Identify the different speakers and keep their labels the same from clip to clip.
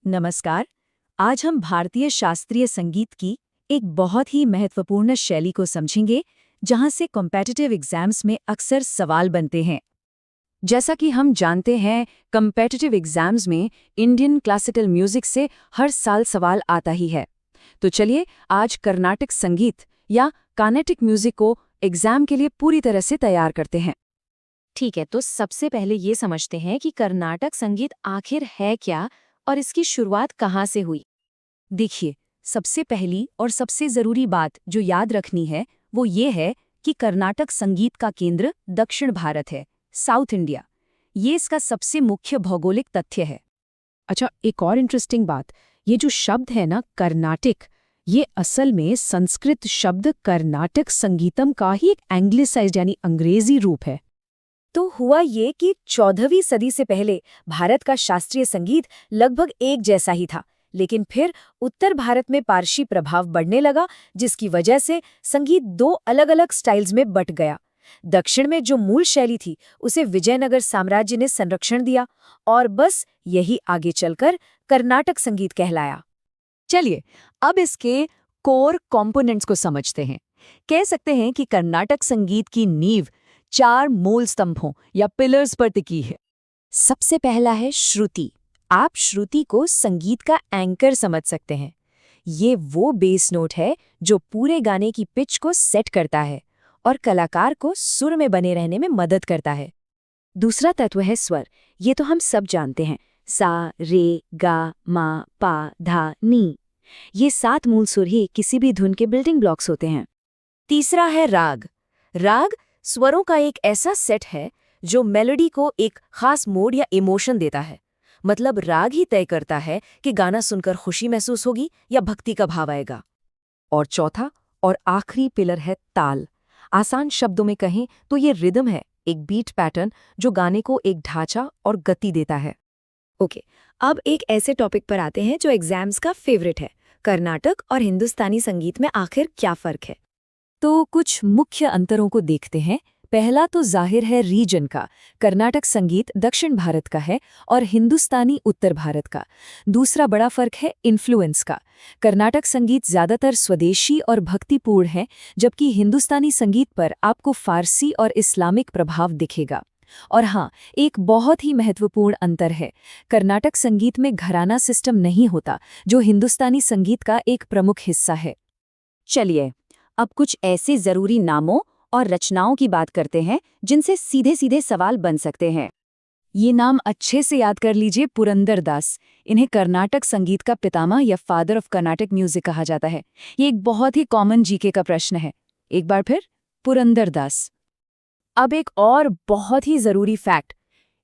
Speaker 1: नमस्कार। आज हम भारतीय शास्त्रीय संगीत की एक बहुत ही महत्वपूर्ण शैली को समझेंगे, जहां से कॉम्पिटिटिव एग्जाम्स में अक्सर सवाल बनते हैं। जैसा कि हम जानते हैं, कॉम्पिटिटिव एग्जाम्स में इंडियन क्लासिकल म्यूजिक से हर साल सवाल आता ही है। तो चलिए आज कर्नाटक संगीत या कार्नेटिक म्यूजिक को एग्जाम के लिए पूरी तरह से तैयार करते हैं।
Speaker 2: ठीक है, तो सबसे पहले ये समझते हैं कि कर्नाटक संगीत आखिर है क्या और इसकी शुरुआत कहाँ से हुई।
Speaker 1: देखिए, सबसे पहली और सबसे जरूरी बात जो याद रखनी है वो ये है कि कर्नाटक संगीत का केंद्र दक्षिण भारत है, साउथ इंडिया। ये इसका सबसे मुख्य भौगोलिक तथ्य है।
Speaker 3: अच्छा, एक और इंटरेस्टिंग बात, ये जो शब्द है ना कर्नाटिक, ये असल में संस्कृत शब्द कर्नाटक संगीतम का ही एक एंग्लिसाइज्ड यानी अंग्रेजी रूप है।
Speaker 1: तो हुआ ये कि 14वीं सदी से पहले भारत का शास्त्रीय संगीत लगभग एक जैसा ही था, लेकिन फिर उत्तर भारत में पारसी प्रभाव बढ़ने लगा, जिसकी वजह से संगीत दो अलग-अलग स्टाइल्स में बट गया। दक्षिण में जो मूल शैली थी उसे विजयनगर साम्राज्य ने संरक्षण दिया और बस यही आगे चलकर कर्नाटक संगीत कहलाया। चलिए अब इसके कोर कंपोनेंट्स को समझते हैं। कह सकते हैं कि कर्नाटक संगीत की नींव 4 मूल स्तंभों या पिलर्स पर टिकी है। सबसे पहला है श्रुति। आप श्रुति को संगीत का एंकर समझ सकते हैं। ये वो बेस नोट है जो पूरे गाने की पिच को सेट करता है और कलाकार को सुर में बने रहने में मदद करता है। दूसरा तत्व है स्वर। ये तो हम सब जानते हैं, सा, रे, गा, मा, पा, धा, नी। ये 7 मूल सुर ही किसी भी धुन के बिल्डिंग ब्लॉक्स होते हैं। तीसरा है राग। राग स्वरों का एक ऐसा सेट है जो मेलोडी को एक खास मोड या इमोशन देता है। मतलब राग ही तय करता है कि गाना सुनकर खुशी महसूस होगी या भक्ति का भाव आएगा। और चौथा और आखिरी पिलर है ताल। आसान शब्दों में कहें तो ये रिदम है, एक बीट पैटर्न जो गाने को एक ढांचा और गति देता है। ओके, अब एक ऐसे टॉपिक पर आते हैं जो एग्जाम्स का फेवरेट है। कर्नाटक और हिंदुस्तानी संगीत में आखिर क्या फर्क है? तो कुछ मुख्य अंतरों को देखते हैं। पहला तो जाहिर है रीजन का। कर्नाटक संगीत दक्षिण भारत का है और हिंदुस्तानी उत्तर भारत का। दूसरा बड़ा फर्क है इन्फ्लुएंस का। कर्नाटक संगीत ज्यादातर स्वदेशी और भक्तिपूर्ण है, जबकि हिंदुस्तानी संगीत पर आपको फारसी और इस्लामिक प्रभाव दिखेगा। और हाँ, एक बहुत ही महत्वपूर्ण अंतर है, कर्नाटक संगीत में घराना सिस्टम नहीं होता, जो हिंदुस्तानी संगीत का एक प्रमुख हिस्सा है। चलिए अब कुछ ऐसे जरूरी नामों और रचनाओं की बात करते हैं जिनसे सीधे सीधे सवाल बन सकते हैं। ये नाम अच्छे से याद कर लीजिए। पुरंदरदास। इन्हें कर्नाटक संगीत का पितामह या फादर ऑफ कर्नाटक म्यूजिक कहा जाता है। ये एक बहुत ही कॉमन जीके का प्रश्न है। एक बार फिर, पुरंदरदास। अब एक और बहुत ही जरूरी फैक्ट,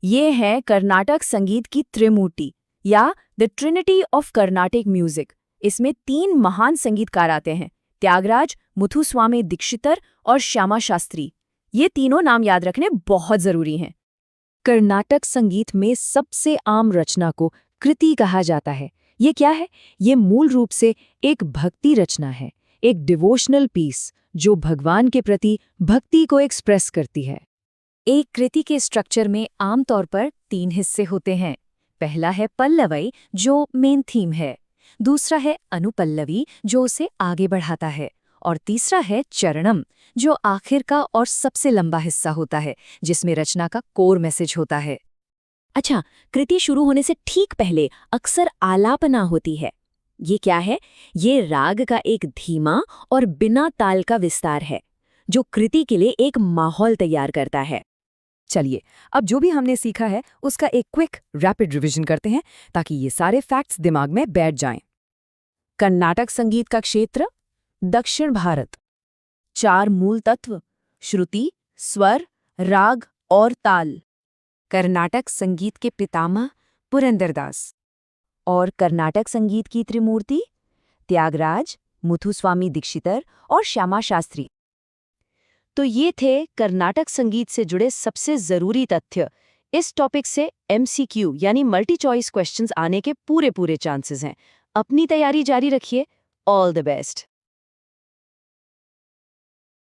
Speaker 1: ये है कर्नाटक संगीत की त्रिमूर्ति या the Trinity of Carnatic music. इसमें 3 महान संगीतकार आते हैं, त्यागराज, मुथुस्वामी दीक्षितर और श्यामा शास्त्री। ये तीनों नाम याद रखने बहुत जरूरी हैं। कर्नाटक संगीत में सबसे आम रचना को कृति कहा जाता है। ये क्या है? ये मूल रूप से एक भक्ति रचना है, एक डिवोशनल पीस जो भगवान के प्रति भक्ति को एक्सप्रेस करती है। एक कृति के स्ट्रक्चर में आमतौर पर 3 हिस्से होते हैं। पहला है पल्लवी, जो मेन थीम है। दूसरा है अनुपल्लवी, जो उसे आगे बढ़ाता है। और तीसरा है चरणम, जो आखिर का और सबसे लंबा हिस्सा होता है, जिसमें रचना का कोर मैसेज होता है। अच्छा, कृति शुरू होने से ठीक पहले अक्सर आलापना होती है। ये क्या है? ये राग का एक धीमा और बिना ताल का विस्तार है, जो कृति के लिए एक माहौल तैयार करता है। चलिए अब जो भी हमने सीखा है उसका एक क्विक रैपिड रिवीजन करते हैं, ताकि ये सारे फैक्ट्स दिमाग में बैठ जाएं। कर्नाटक संगीत का क्षेत्र दक्षिण भारत। 4 मूल तत्व, श्रुति, स्वर, राग और ताल। कर्नाटक संगीत के पितामह पुरंदरदास। और कर्नाटक संगीत की त्रिमूर्ति त्यागराज, मुथुस्वामी दीक्षितर और श्यामा शास्त्री। तो ये थे कर्नाटक संगीत से जुड़े सबसे जरूरी तथ्य। इस टॉपिक से MCQ यानी मल्टी चॉइस क्वेश्चंस आने के पूरे चांसेस हैं। अपनी तैयारी जारी रखिए। All the best.